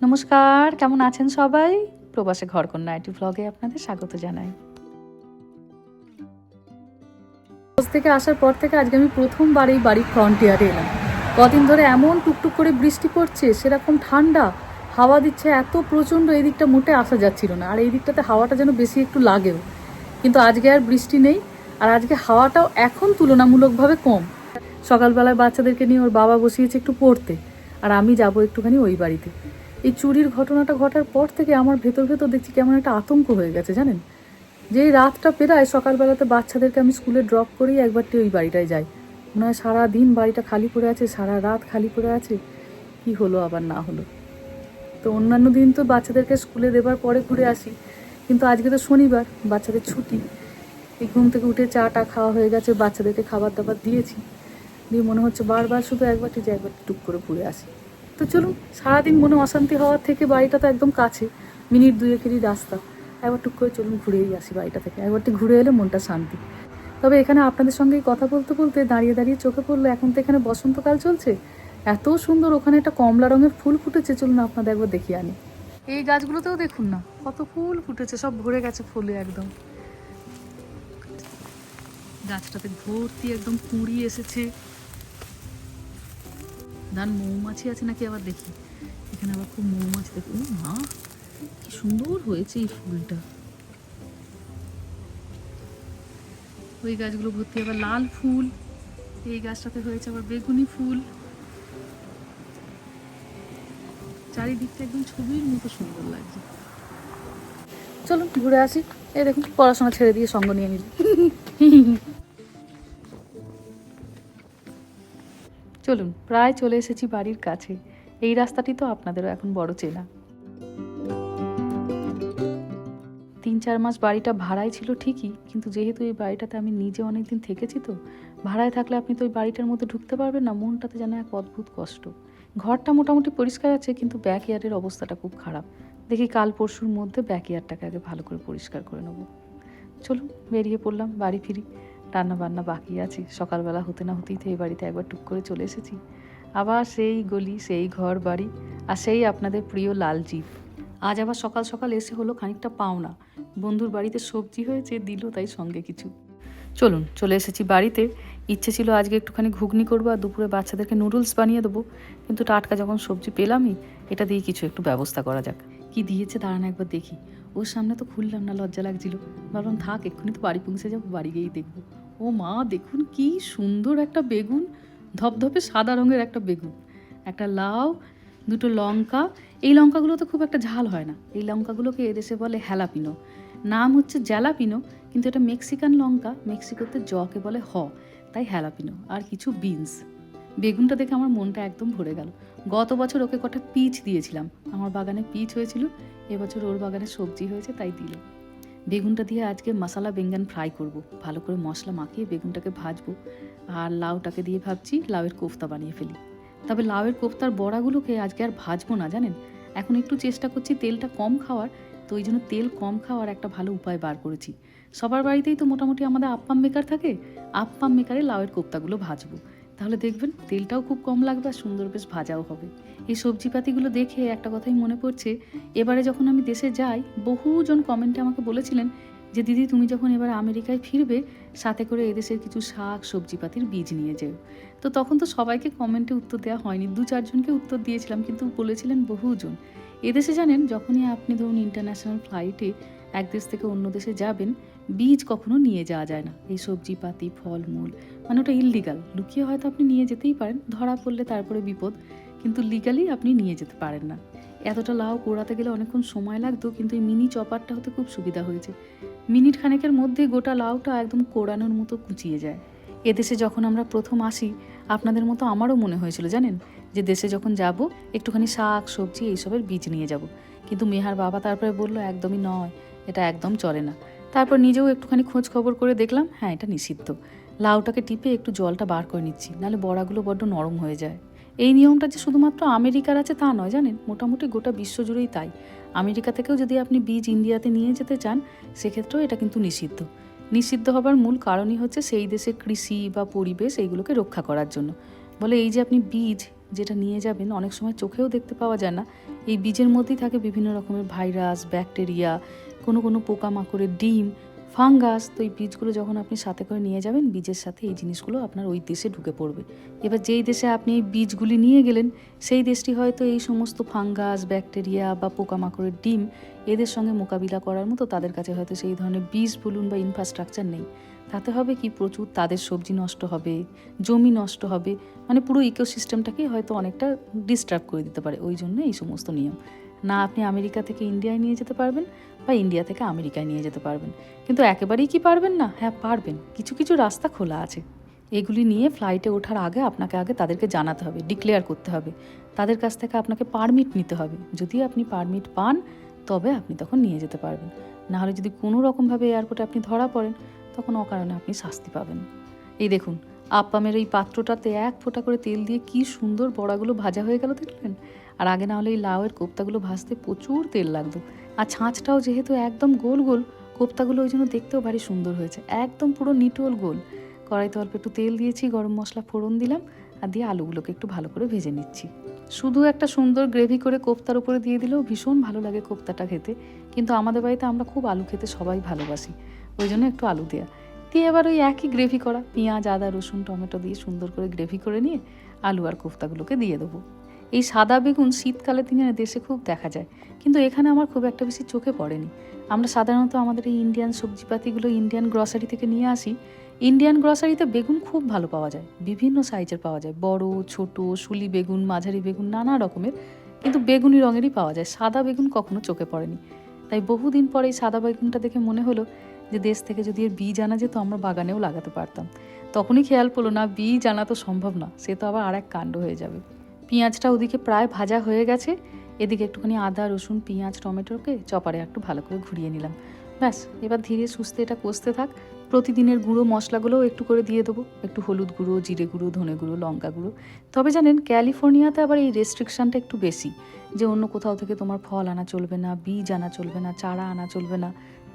নমস্কার, কেমন আছেন সবাই? প্রবাসে ঘরকন্যা আইটি ব্লগে আপনাদের স্বাগত জানাই। প্রবাস থেকে আসার পর থেকে আজকে আমি প্রথমবার এই বাড়ির ফ্রন্ট ইয়ার্ডে এলাম। কদিন ধরে এমন টুকটুক করে বৃষ্টি পড়ছে, সেরকম ঠান্ডা, হাওয়া দিচ্ছে এত প্রচণ্ড, এই দিকটা মোটে আসা যাচ্ছিল না। আর এই দিকটাতে হাওয়াটা যেন বেশি একটু লাগেও, কিন্তু আজকে আর বৃষ্টি নেই। আর আজকে হাওয়াটাও এখন তুলনামূলকভাবে কম। সকালবেলায় বাচ্চাদেরকে নিয়ে ওর বাবা বসিয়েছে একটু পড়তে, আর আমি যাব একটুখানি ওই বাড়িতে। এই চুরির ঘটনাটা ঘটার পর থেকে আমার ভেতর দেখছি কেমন একটা আতঙ্ক হয়ে গেছে জানেন। যেই রাতটা পেরায় সকালবেলাতে বাচ্চাদেরকে আমি স্কুলে ড্রপ করেই একবারটি ওই বাড়িটায় যাই। মনে হয় সারাদিন বাড়িটা খালি পড়ে আছে, সারা রাত খালি পড়ে আছে, কি হলো আবার না হলো। তো অন্যান্য দিন তো বাচ্চাদেরকে স্কুলে দেবার পরে ঘুরে আসি, কিন্তু আজকে তো শনিবার, বাচ্চাদের ছুটি। এই ঘুম থেকে উঠে চাটা খাওয়া হয়ে গেছে, বাচ্চাদেরকে খাবার দাবার দিয়েছি, দিয়ে মনে হচ্ছে বারবার শুধু একবারটি যে একবারটি টুক করে ঘুরে আসি। তো চলুন, সারাদিন মনে অশান্তি হওয়ার থেকে বাড়িটা তো একদম কাছে, মিনিট দুয়েকেরই রাস্তা, একবার টুক করে চলুন ঘুরেই আসি বাড়িটা থেকে। একবারটি ঘুরে এলে মনটা শান্তি। তবে এখানে আপনাদের সঙ্গে কথা বলতে বলতে দাঁড়িয়ে দাঁড়িয়ে চোখে পড়লো এখন তো এখানে বসন্তকাল চলছে, এত সুন্দর ওখানে একটা কমলা রঙের ফুল ফুটেছে। চলুন আপনাদের একবার দেখিয়ে আনি। এই গাছগুলোতেও দেখুন না কত ফুল ফুটেছে, সব ভরে গেছে ফুলে একদম। গাছটাতে ভর্তি একদম কুঁড়ি এসেছে। দান মৌমাছি আছে নাকি আবার দেখি, এখানে আবার খুব মৌমাছি। দেখুন মা, কি সুন্দর হয়েছে এই ফুলটা। ওই গাছগুলো ভর্তি আবার লাল ফুল, এই গাছটাতে হয়েছে আবার বেগুনি ফুল। চারিদিকটা একদম ছবির মতো সুন্দর লাগছে। চলুন ঘুরে আসি। এই দেখুন পড়াশোনা ছেড়ে দিয়ে সঙ্গ নিয়ে নিল। চলুন, প্রায় চলে এসেছি বাড়ির কাছে। এই রাস্তাটি তো আপনাদেরও এখন বড় চেনা। 3-4 মাস বাড়িটা ভাড়ায় ছিল ঠিকই, কিন্তু যেহেতু এই বাড়িটাতে আমি নিজে অনেকদিন থেকেছি, তো ভাড়ায় থাকলে আপনি তো ওই বাড়িটার মধ্যে ঢুকতে পারবেন না, মনটাতে যেন এক অদ্ভুত কষ্ট। ঘরটা মোটামুটি পরিষ্কার আছে, কিন্তু ব্যাক ইয়ার্ডের অবস্থাটা খুব খারাপ। দেখি কাল পরশুর মধ্যে ব্যাক ইয়ার্ডটাকে আগে ভালো করে পরিষ্কার করে নেবো। চলুন বেরিয়ে পড়লাম, বাড়ি ফিরি। রান্না বান্না বাকি আছে, সকালবেলা হতে না হতেই তো এই বাড়িতে একবার টুক করে চলে এসেছি। আবার সেই গলি, সেই ঘর বাড়ি, আর সেই আপনাদের প্রিয় লাল জিপ। আজ আবার সকাল সকাল এসে হলো খানিকটা পাওনা, বন্ধুর বাড়িতে সবজি হয়েছে, দিল তাই সঙ্গে কিছু। চলুন চলে এসেছি বাড়িতে। ইচ্ছে ছিল আজকে একটুখানি ঘুগনি করবো আর দুপুরে বাচ্চাদেরকে নুডলস বানিয়ে দেবো, কিন্তু টাটকা যখন সবজি পেলামই, এটা দিয়ে কিছু একটু ব্যবস্থা করা যাক। কি দিয়েছে দাঁড়ান একবার দেখি। ওর সামনে তো খুললাম না, লজ্জা লাগছিল। ভাবলাম থাক, এক্ষুনি তো বাড়ি পৌঁছে যাবো, বাড়ি গিয়েই দেখবো। ও মা, দেখুন কি সুন্দর একটা বেগুন, ধপধপে সাদা রঙের একটা বেগুন, একটা লাউ, দুটো লঙ্কা। এই লঙ্কাগুলো তো খুব একটা ঝাল হয় না, এই লঙ্কাগুলোকে এদেশে বলে হ্যালাপিনো, নাম হচ্ছে জ্যালাপিনো, কিন্তু এটা মেক্সিকান লঙ্কা, মেক্সিকোতে জকে বলে তাই হ্যালাপিনো। আর কিছু বিনস। বেগুনটা দেখে আমার মনটা একদম ভরে গেল। গত বছর ওকে কটা পিচ দিয়েছিলাম, আমার বাগানে পিচ হয়েছিল, এবছর ওর বাগানে সবজি হয়েছে তাই দিল। বেগুনটা দিয়ে আজকে মশলা বেঙ্গন ফ্রাই করব, ভালো করে মশলা মাখিয়ে বেগুনটাকে ভাজবো। আর লাউটাকে দিয়ে ভাবছি লাউয়ের কোফতা বানিয়ে ফেলি। তবে লাউয়ের কোফতার বড়াগুলোকে আজকে আর ভাজবো না জানেন, এখন একটু চেষ্টা করছি তেলটা কম খাওয়ার। তো ওই জন্য তেল কম খাওয়ার একটা ভালো উপায় বার করেছি। সবার বাড়িতেই তো মোটামুটি আমাদের আপ্পাম মেকার থাকে, আপ্পাম মেকারে লাউয়ের কোফতাগুলো ভাজবো, তাহলে দেখবেন তেলটাও খুব কম লাগবে আর সুন্দর বেশ ভাজাও হবে। এই সবজিপাতিগুলো দেখে একটা কথাই মনে পড়ছে, এবারে যখন আমি দেশে যাই, বহুজন কমেন্টে আমাকে বলেছিলেন যে দিদি তুমি যখন এবার আমেরিকায় ফিরবে, সাথে করে এদেশের কিছু শাক সবজিপাতির বীজ নিয়ে যেও। তো তখন তো সবাইকে কমেন্টে উত্তর দেওয়া হয়নি, 2-4 জনকে উত্তর দিয়েছিলাম, কিন্তু বলেছিলেন বহুজন। এদেশে জানেন, যখনই আপনি ধরুন ইন্টারন্যাশনাল ফ্লাইটে এক দেশ থেকে অন্য দেশে যাবেন, বীজ কখনো নিয়ে যাওয়া যায় না। এই সবজিপাতি ফলমূল মানে ওটা ইললিগাল। লুকিয়ে হয়তো আপনি নিয়ে যেতেই পারেন, ধরা পড়লে তারপরে বিপদ, কিন্তু লিগালি আপনি নিয়ে যেতে পারেন না। এতটা লাউ কোড়াতে গেলে অনেকক্ষণ সময় লাগতো, কিন্তু এই মিনি চপারটা হতে খুব সুবিধা হয়েছে। মিনিট খানেকের মধ্যে গোটা লাউটা একদম কোড়ানোর মতো কুচিয়ে যায়। এদেশে যখন আমরা প্রথম আসি, আপনাদের মতো আমারও মনে হয়েছিল জানেন, যে দেশে যখন যাব একটুখানি শাক সবজি এইসবের বীজ নিয়ে যাব, কিন্তু মেহার বাবা তারপরে বলল একদমই নয়, এটা একদম চলে না। তারপর নিজেও একটুখানি খোঁজ খবর করে দেখলাম, হ্যাঁ এটা নিষিদ্ধ। লাউটাকে টিপে একটু জলটা বার করে নিচ্ছি, নাহলে বড়াগুলো বড্ড নরম হয়ে যায়। এই নিয়মটা যে শুধুমাত্র আমেরিকার আছে তা নয় জানেন, মোটামুটি গোটা বিশ্বজুড়েই তাই। আমেরিকা থেকেও যদি আপনি বীজ ইন্ডিয়াতে নিয়ে যেতে চান, সেক্ষেত্রেও এটা কিন্তু নিষিদ্ধ। নিষিদ্ধ হবার মূল কারণই হচ্ছে সেই দেশের কৃষি বা পরিবেশ এইগুলোকে রক্ষা করার জন্য। বলে এই যে আপনি বীজ যেটা নিয়ে যাবেন অনেক সময় চোখেও দেখতে পাওয়া যায় না। এই বীজের মধ্যেই থাকে বিভিন্ন রকমের ভাইরাস, ব্যাকটেরিয়া, কোনো পোকামাকড়ের ডিম, ফাঙ্গাস। তো এই বীজগুলো যখন আপনি সাথে করে নিয়ে যাবেন, বীজের সাথে এই জিনিসগুলো আপনার ওই দেশে ঢুকে পড়বে। এবার যেই দেশে আপনি এই বীজগুলি নিয়ে গেলেন, সেই দেশটি হয়তো এই সমস্ত ফাঙ্গাস, ব্যাকটেরিয়া বা পোকামাকড়ের ডিম এদের সঙ্গে মোকাবিলা করার মতো তাদের কাছে হয়তো সেই ধরনের বীজ বলুন বা ইনফ্রাস্ট্রাকচার নেই। তাতে হবে কি, প্রচুর তাদের সবজি নষ্ট হবে, জমি নষ্ট হবে, মানে পুরো ইকোসিস্টেমটাকেই হয়তো অনেকটা ডিস্টার্ব করে দিতে পারে। ওই জন্য এই সমস্ত নিয়ম। না আপনি আমেরিকা থেকে ইন্ডিয়ায় নিয়ে যেতে পারবেন বা ইন্ডিয়া থেকে আমেরিকায় নিয়ে যেতে পারবেন, কিন্তু একেবারেই কি পারবেন না? হ্যাঁ পারবেন, কিছু কিছু রাস্তা খোলা আছে। এগুলি নিয়ে ফ্লাইটে ওঠার আগে আপনাকে আগে তাদেরকে জানাতে হবে, ডিক্লেয়ার করতে হবে, তাদের কাছ থেকে আপনাকে পারমিট নিতে হবে। যদি আপনি পারমিট পান তবে আপনি তখন নিয়ে যেতে পারবেন। নাহলে যদি কোনো রকমভাবে এয়ারপোর্টে আপনি ধরা পড়েন, তখন অকারণে আপনি শাস্তি পাবেন। এই দেখুন, আপ্পামের এই পাত্রটাতে 1 ফোঁটা করে তেল দিয়ে কি সুন্দর বড়াগুলো ভাজা হয়ে গেল দেখলেন। আর আগে না হলে এই লাউয়ের কোপ্তাগুলো ভাজতে প্রচুর তেল লাগতো। আর ছাঁচটাও যেহেতু একদম গোল গোল, কোপ্তাগুলো ওই জন্য দেখতেও ভারী সুন্দর হয়েছে, একদম পুরো নিটোল গোল। কড়াইতে অল্প একটু তেল দিয়েছি, গরম মশলা ফোড়ন দিলাম, আর দিয়ে আলুগুলোকে একটু ভালো করে ভেজে নিচ্ছি। শুধু একটা সুন্দর গ্রেভি করে কোপ্তার উপরে দিয়ে দিলেও ভীষণ ভালো লাগে কোপ্তাটা খেতে, কিন্তু আমাদের বাড়িতে আমরা খুব আলু খেতে সবাই ভালোবাসি, ওই জন্য একটু আলু দেওয়া। দিয়ে এবার ওই একই গ্রেভি করা পেঁয়াজ, আদা, রসুন, টমেটো দিয়ে সুন্দর করে গ্রেভি করে নিয়ে আলু আর কোফতাগুলোকে দিয়ে দেবো। এই সাদা বেগুন শীতকালের দিনে দেশে খুব দেখা যায়, কিন্তু এখানে আমার খুব একটা বেশি চোখে পড়েনি। আমরা সাধারণত আমাদের এই ইন্ডিয়ান সবজিপাতিগুলো ইন্ডিয়ান গ্রসারি থেকে নিয়ে আসি। ইন্ডিয়ান গ্রসারিতে বেগুন খুব ভালো পাওয়া যায়, বিভিন্ন সাইজের পাওয়া যায়, বড়, ছোট, শুলি বেগুন, মাঝারি বেগুন, নানা রকমের, কিন্তু বেগুনি রঙেরই পাওয়া যায়। সাদা বেগুন কখনো চোখে পড়েনি। তাই বহুদিন পরে এই সাদা বেগুনটা দেখে মনে হলো যে দেশ থেকে যদি এর বীজ আনা যেত আমরা বাগানেও লাগাতে পারতাম। তখনই খেয়াল পড়লো না, বীজ আনা তো সম্ভব না, সে তো আবার আর এক কাণ্ড হয়ে যাবে। পেঁয়াজটা ওদিকে প্রায় ভাজা হয়ে গেছে, এদিকে একটুখানি আদা, রসুন, পেঁয়াজ, টমেটোকে চপারে একটু ভালো করে ঘুরিয়ে নিলাম। ব্যাস, এবার ধীরে সুস্থে এটা কষতে থাক। প্রতিদিনের গুঁড়ো মশলাগুলোও একটু করে দিয়ে দেবো, একটু হলুদ গুঁড়ো, জিরে গুঁড়ো, ধনে গুঁড়ো, লঙ্কা গুঁড়ো। তবে জানেন, ক্যালিফোর্নিয়াতে আবার এই রেস্ট্রিকশানটা একটু বেশি, যে অন্য কোথাও থেকে তোমার ফল আনা চলবে না, বীজ আনা চলবে না, চারা আনা চলবে না।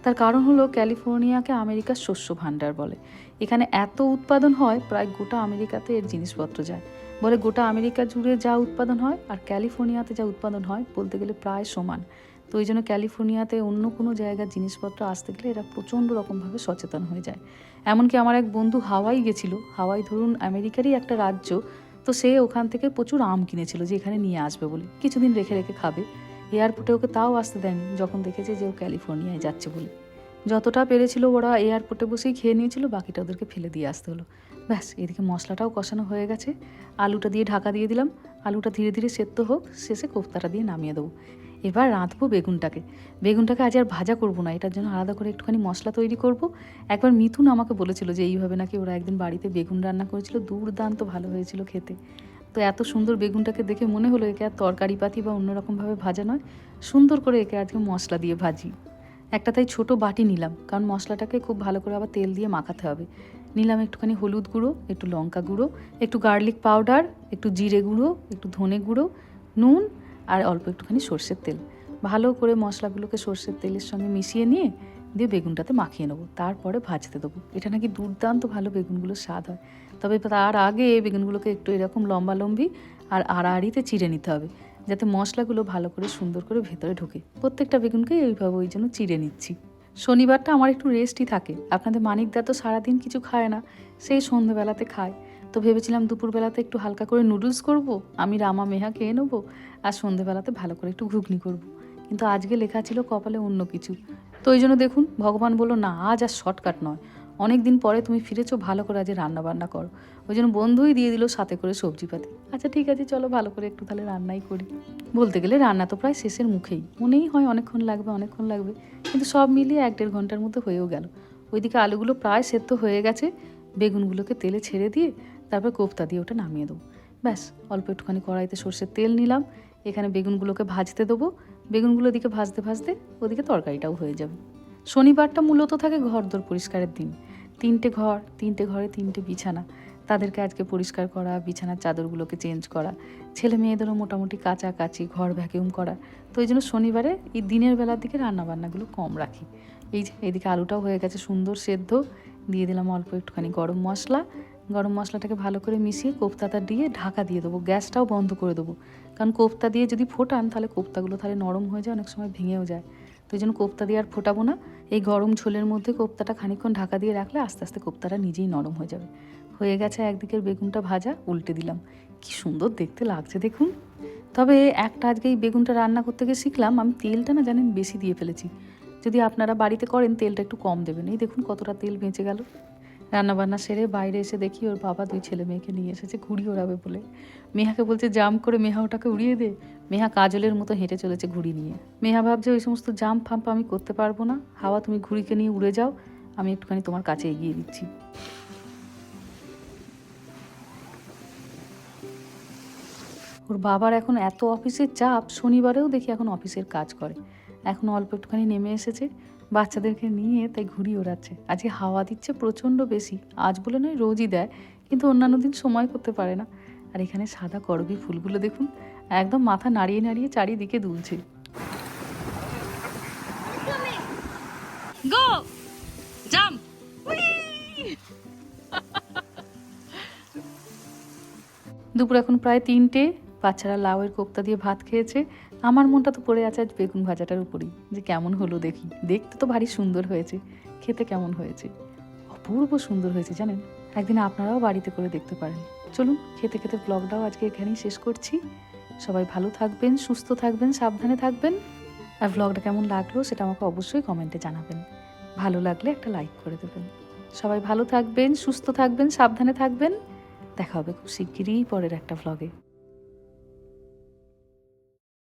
তার কারণ হলো ক্যালিফোর্নিয়াকে আমেরিকার শস্য ভাণ্ডার বলে। এখানে এত উৎপাদন হয়, প্রায় গোটা আমেরিকাতে এর জিনিসপত্র যায়। বলে গোটা আমেরিকা জুড়ে যা উৎপাদন হয় আর ক্যালিফোর্নিয়াতে যা উৎপাদন হয় বলতে গেলে প্রায় সমান। তো ওই জন্য ক্যালিফোর্নিয়াতে অন্য কোনো জায়গার জিনিসপত্র আসতে গেলে এরা প্রচণ্ড রকমভাবে সচেতন হয়ে যায়। এমনকি আমার এক বন্ধু হাওয়াই গেছিল, হাওয়াই ধরুন আমেরিকারই একটা রাজ্য, তো সে ওখান থেকে প্রচুর আম কিনেছিল যে এখানে নিয়ে আসবে বলে, কিছুদিন রেখে রেখে খাবে। এয়ারপোর্টে ওকে তাও আসতে দেয়নি যখন দেখেছে যে ও ক্যালিফোর্নিয়ায় যাচ্ছে বলে। যতটা পেরেছিল ওরা এয়ারপোর্টে বসেই খেয়ে নিয়েছিল, বাকিটা ওদেরকে ফেলে দিয়ে আসতে হলো। ব্যাস, এদিকে মশলাটাও কষানো হয়ে গেছে, আলুটা দিয়ে ঢাকা দিয়ে দিলাম। আলুটা ধীরে ধীরে সেদ্ধ হোক, শেষে কোফতাটা দিয়ে নামিয়ে দেবো। এবার রাঁধবো বেগুনটাকে আজ আর ভাজা করব না, এটার জন্য আলাদা করে একটুখানি মশলা তৈরি করব। একবার মিথুন আমাকে বলেছিল যে এইভাবে নাকি ওরা একদিন বাড়িতে বেগুন রান্না করেছিল, দুর্দান্ত ভালো হয়েছিল খেতে। তো এত সুন্দর বেগুনটাকে দেখে মনে হলো একে আর তরকারি পাতি বা অন্যরকমভাবে ভাজা নয়, সুন্দর করে একে আজকে মশলা দিয়ে ভাজি। একটা তাই ছোট বাটি নিলাম, কারণ মশলাটাকে খুব ভালো করে আবার তেল দিয়ে মাখাতে হবে। নিলাম একটুখানি হলুদ গুঁড়ো, একটু লঙ্কা গুঁড়ো, একটু গার্লিক পাউডার, একটু জিরে গুঁড়ো, একটু ধনে গুঁড়ো, নুন আর অল্প একটুখানি সর্ষের তেল। ভালো করে মশলাগুলোকে সর্ষের তেলের সঙ্গে মিশিয়ে নিয়ে দিয়ে বেগুনটাতে মাখিয়ে নেবো, তারপরে ভাজতে দেবো। এটা নাকি দুর্দান্ত ভালো বেগুনগুলোর স্বাদ হয়। তবে তার আগে বেগুনগুলোকে একটু এরকম লম্বালম্বি আর আড়াআড়িতে চিড়ে নিতে হবে, যাতে মশলাগুলো ভালো করে সুন্দর করে ভেতরে ঢোকে। প্রত্যেকটা বেগুনকে এইভাবে ওই জন্য চিড়ে নিচ্ছি। শনিবারটা আমার একটু রেস্টই থাকে। আপনাদের মানিকদা তো সারাদিন কিছু খায় না, সেই সন্ধ্যেবেলাতে খায়। তো ভেবেছিলাম দুপুরবেলাতে একটু হালকা করে নুডলস করব, আমি রামা মেহা খেয়ে নেবো, আর সন্ধ্যেবেলাতে ভালো করে একটু ঘুগনি করব। কিন্তু আজকে লেখা ছিল কপালে অন্য কিছু। তো ওই জন্য দেখুন, ভগবান বলল না, আজ আর শর্টকাট নয়, অনেক দিন পরে তুমি ফিরেছো, ভালো করে আজ রান্না বান্না করো। ওই জন্য বন্ধুই দিয়ে দিল সাথে করে সবজিপাতি। আচ্ছা ঠিক আছে, চলো ভালো করে একটু তাহলে রান্নাই করি। বলতে গেলে রান্না তো প্রায় শেষের মুখেই, মনেই হয় অনেকক্ষণ লাগবে, কিন্তু সব মিলিয়ে 1-1.5 ঘন্টার মধ্যে হয়েও গেল। ওইদিকে আলুগুলো প্রায় সেদ্ধ হয়ে গেছে, বেগুনগুলোকে তেলে ছেড়ে দিয়ে তারপর কোফতা দিয়ে ওটা নামিয়ে দেবো। ব্যাস, অল্প একটুখানি কড়াইতে সর্ষের তেল নিলাম, এখানে বেগুনগুলোকে ভাজতে দেবো। বেগুনগুলো দিকে ভাজতে ভাজতে ওদিকে তরকারিটাও হয়ে যাবে। শনিবারটা মূলত থাকে ঘরদোর পরিষ্কারের দিন। 3টে ঘর, 3টে ঘরে 3টে বিছানা, তাদেরকে আজকে পরিষ্কার করা, বিছানার চাদরগুলোকে চেঞ্জ করা, ছেলে মেয়েদেরও মোটামুটি কাচাকাচি, ঘর ভ্যাকিউম করা। তো এই জন্য শনিবারে এই দিনের বেলার দিকে রান্নাবান্নাগুলো কম রাখি। এই যে এদিকে আলুটাও হয়ে গেছে সুন্দর সেদ্ধ, দিয়ে দিলাম অল্প একটুখানি গরম মশলা, গরম মশলাটাকে ভালো করে মিশিয়ে কোপ্তাটা দিয়ে ঢাকা দিয়ে দেবো, গ্যাসটাও বন্ধ করে দেবো। কারণ কোপ্তা দিয়ে যদি ফোটান তাহলে কোপ্তাগুলো তাহলে নরম হয়ে যায়, অনেক সময় ভেঙেও যায়। তো এই জন্য কোপ্তা দিয়ে আর ফোটাবো না। এই গরম ঝোলের মধ্যে কোপ্তাটা খানিকক্ষণ ঢাকা দিয়ে রাখলে আস্তে আস্তে কোপ্তাটা নিজেই নরম হয়ে যাবে। হয়ে গেছে একদিকের বেগুনটা ভাজা, উল্টে দিলাম। কি সুন্দর দেখতে লাগছে দেখুন। তবে একটা আজকে এই বেগুনটা রান্না করতে গিয়ে শিখলাম, আমি তেলটা না জানেন বেশি দিয়ে ফেলেছি। যদি আপনারা বাড়িতে করেন তেলটা একটু কম দেবেন। এই দেখুন কতটা তেল বেঁচে গেল। রান্নাবান্না সেরে বাইরে এসে দেখি ওর বাবা 2 ছেলে মেয়েকে নিয়ে এসেছে ঘুড়ি ওড়াবে বলে। মেহাকে বলছে জাম্প করে মেহা ওটাকে উড়িয়ে দে। মেহা কাজলের মতো হেঁটে চলেছে ঘুড়ি নিয়ে। মেহা ভাবছে ওই সমস্ত জাম্প ফাম্প আমি করতে পারবো না, হাওয়া তুমি ঘুড়িকে নিয়ে উড়ে যাও, আমি একটুখানি তোমার কাছে এগিয়ে দিচ্ছি। ওর বাবার এখন এত অফিসের চাপ, শনিবারেও দেখি এখন অফিসের কাজ করে। এখন অল্প একটুখানি নেমে এসেছে, বাচ্চাদেরকে নিয়ে তাই ঘুড়ি ওড়াচ্ছে। আজকে হাওয়া দিচ্ছে প্রচণ্ড বেশি, আজ বলে নয় রোজই দেয়, কিন্তু অন্যান্য দিন সময় করতে পারে না। আর এখানে সাদা করবী ফুলগুলো দেখুন, একদম মাথা নাড়িয়ে নাড়িয়ে চারিদিকে দুলছে। গো জাম্প। দুপুর এখন প্রায় 3টে, বাচ্চারা লাউয়ের কোপ্তা দিয়ে ভাত খেয়েছে। আমার মনটা তো পড়ে আছে আজ বেগুন ভাজাটার উপরেই, যে কেমন হলো দেখি। দেখতে তো ভারী সুন্দর হয়েছে, খেতে কেমন হয়েছে? অপূর্ব সুন্দর হয়েছে জানেন। একদিন আপনারাও বাড়িতে করে দেখতে পারেন। চলুন খেতে খেতে ব্লগটাও আজকে এখানেই শেষ করছি। সবাই ভালো থাকবেন, সুস্থ থাকবেন, সাবধানে থাকবেন। আর ব্লগটা কেমন লাগলো সেটা আমাকে অবশ্যই কমেন্টে জানাবেন। ভালো লাগলে একটা লাইক করে দেবেন। সবাই ভালো থাকবেন, সুস্থ থাকবেন, সাবধানে থাকবেন। দেখা হবে খুব শিগগিরই পরের একটা ভ্লগে।